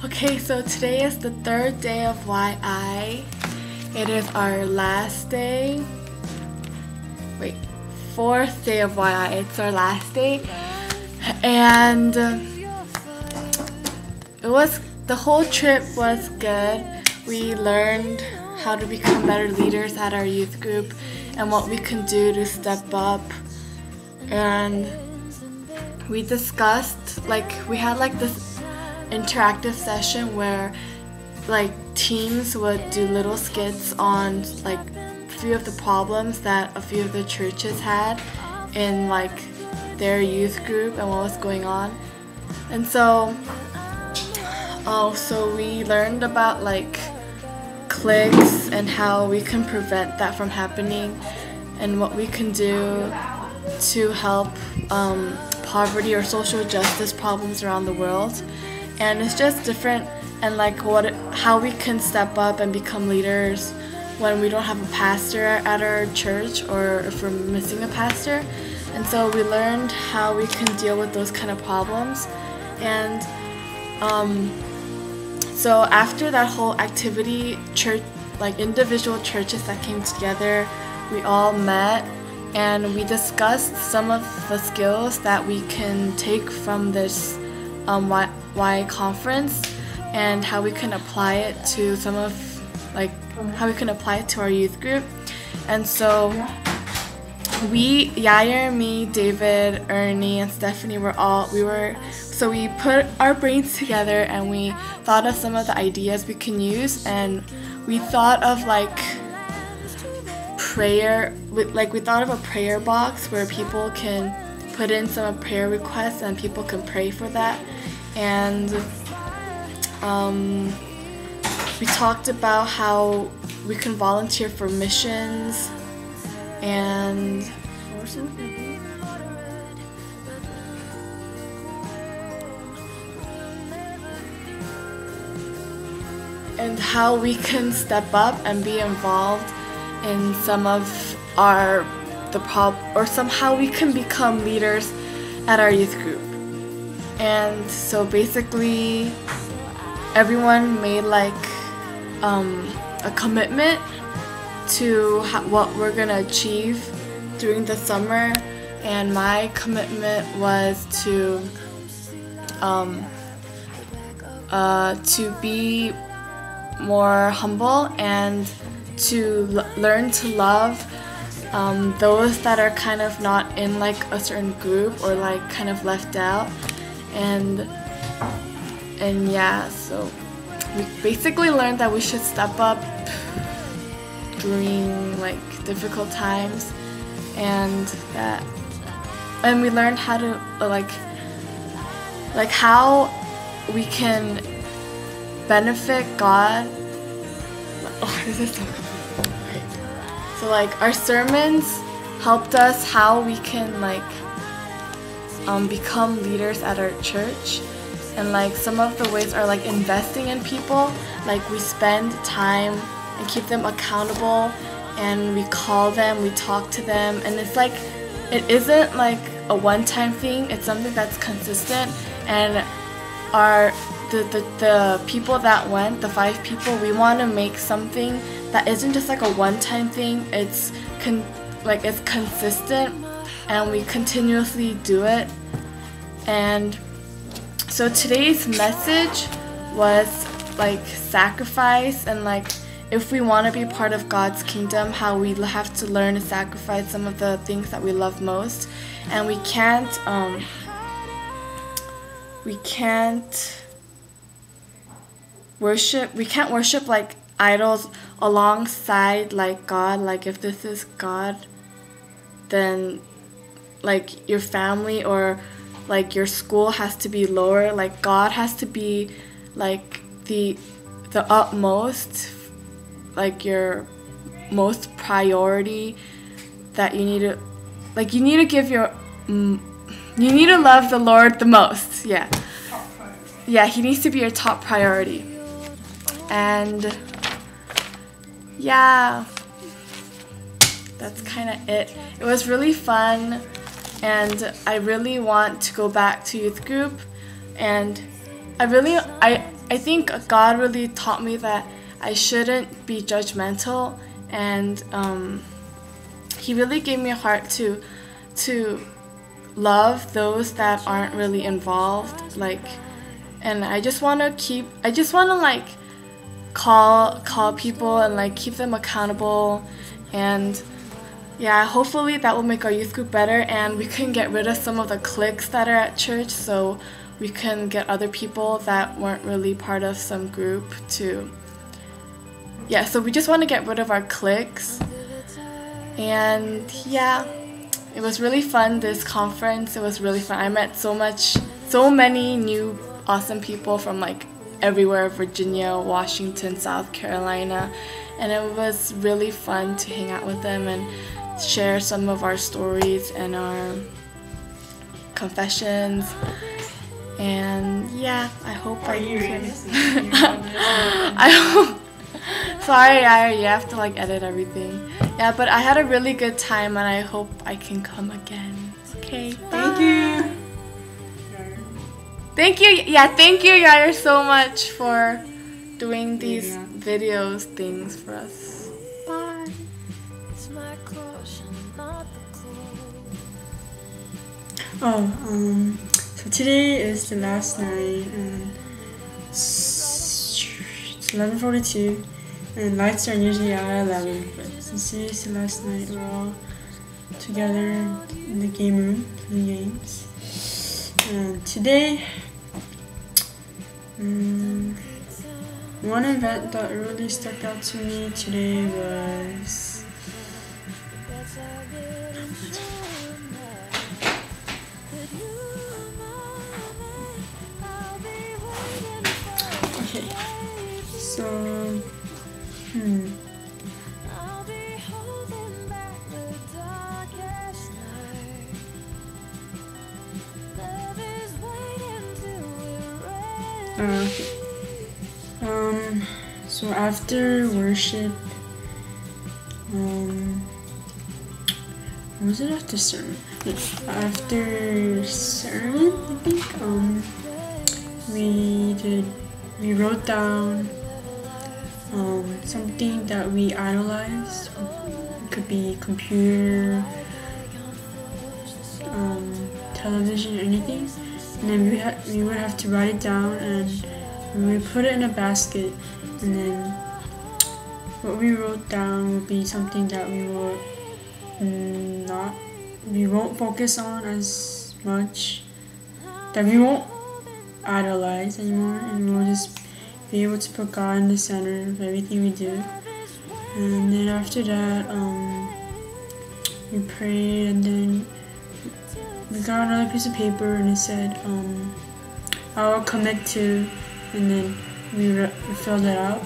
Okay, so today is the third day of YI. It is our last day. Wait, fourth day of YI. It's our last day. And the whole trip was good. We learned how to become better leaders at our youth group and what we can do to step up. And we discussed, we had this interactive session where teams would do little skits on a few of the problems that a few of the churches had in their youth group and what was going on. And so we learned about cliques and how we can prevent that from happening and what we can do to help poverty or social justice problems around the world. And it's just different, and how we can step up and become leaders when we don't have a pastor at our church or if we're missing a pastor. And so we learned how we can deal with those kind of problems. And so after that whole activity, church, individual churches that came together, we all met and we discussed some of the skills that we can take from this Y conference and how we can apply it to how we can apply it to our youth group. And so Yair, me, David, Ernie, and Stephanie so we put our brains together and we thought of some of the ideas we can use, and we thought of prayer, we thought of a prayer box where people can put in some prayer requests and people can pray for that. And we talked about how we can volunteer for missions and how we can step up and be involved in some of somehow we can become leaders at our youth group. And so basically everyone made a commitment to what we're gonna achieve during the summer, and my commitment was to be more humble and to learn to love those that are kind of not in a certain group or kind of left out. And yeah, so we basically learned that we should step up during difficult times, and we learned how to how we can benefit God. Oh, this is so complicated. So our sermons helped us how we can become leaders at our church, and some of the ways are investing in people. We spend time and keep them accountable, and we call them, we talk to them, and it's it isn't a one-time thing. It's something that's consistent. And the people that went, the 5 people, we want to make something that isn't just a one-time thing. It's it's consistent, and we continuously do it. And so today's message was sacrifice, and if we want to be part of God's kingdom, how we have to learn to sacrifice some of the things that we love most. And we can't worship idols alongside God. If this is God, then your family or your school has to be lower. God has to be the utmost, your most priority, that you need to give you need to love the Lord the most. Yeah, He needs to be your top priority. And yeah, that's kind of it. It was really fun, and I really want to go back to youth group, and I I think God really taught me that I shouldn't be judgmental, and He really gave me a heart to love those that aren't really involved, like, and I just want to like call people and like keep them accountable, and yeah, hopefully that will make our youth group better, and we can get rid of some of the cliques that are at church, so we can get other people that weren't really part of some group to, yeah, so we just want to get rid of our cliques. And yeah, it was really fun, this conference. It was really fun. I met so many new awesome people from like everywhere, Virginia, Washington, South Carolina, and it was really fun to hang out with them and share some of our stories and our confessions. And yeah, I hope I can. I hope. Sorry, you have to like edit everything. Yeah, but I had a really good time, and I hope I can come again. Okay, bye. Thank you. Yeah, thank you, Yair, so much for doing these videos things for us. Bye. So today is the last night, and it's 11:42, and lights are usually out at 11, but since today is the last night, we're all together in the game room playing games. And today, one event that really stuck out to me today was okay. So so after worship, was it after sermon? After sermon, I think, we wrote down something that we idolized. It could be computer, television, anything. And then we would have to write it down, and we would put it in a basket, and then what we wrote down would be something that we won't focus on as much, that we won't idolize anymore, and we'll just be able to put God in the center of everything we do. And then after that, we prayed, and then we got another piece of paper, and it said, I will commit to, and then we filled it out,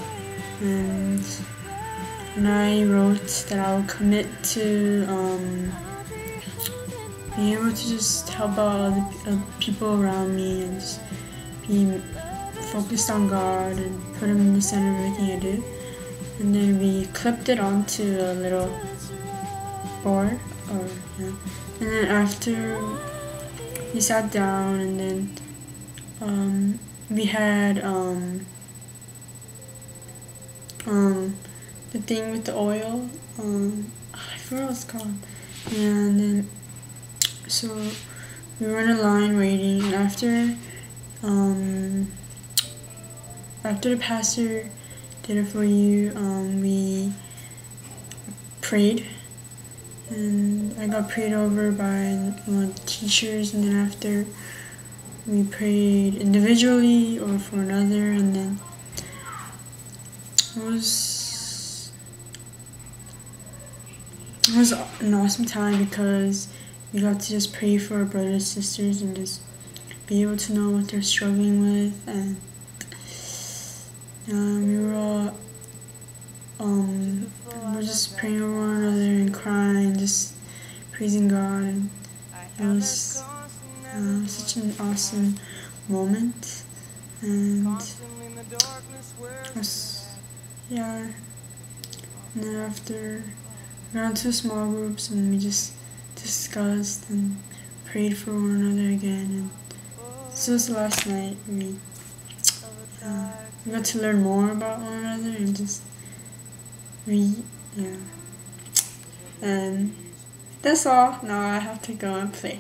and I wrote that I will commit to being able to just help out other people around me, and just be focused on God and put Him in the center of everything I do. And then we clipped it onto a little board, and then after we sat down, and then we had the thing with the oil, I forgot what it's called, and then so we were in a line waiting, and after the pastor did it for you, we prayed, and I got prayed over by one of the teachers, and then after we prayed individually or for another, and then it was an awesome time because we got to just pray for our brothers and sisters and just be able to know what they're struggling with, and we were all we're just praying over one another and crying, just praising God, and it was such an awesome moment. And and then after we got into small groups, and we just discussed and prayed for one another again, and this was the last night. we got to learn more about one another and just yeah. And that's all. Now I have to go and play.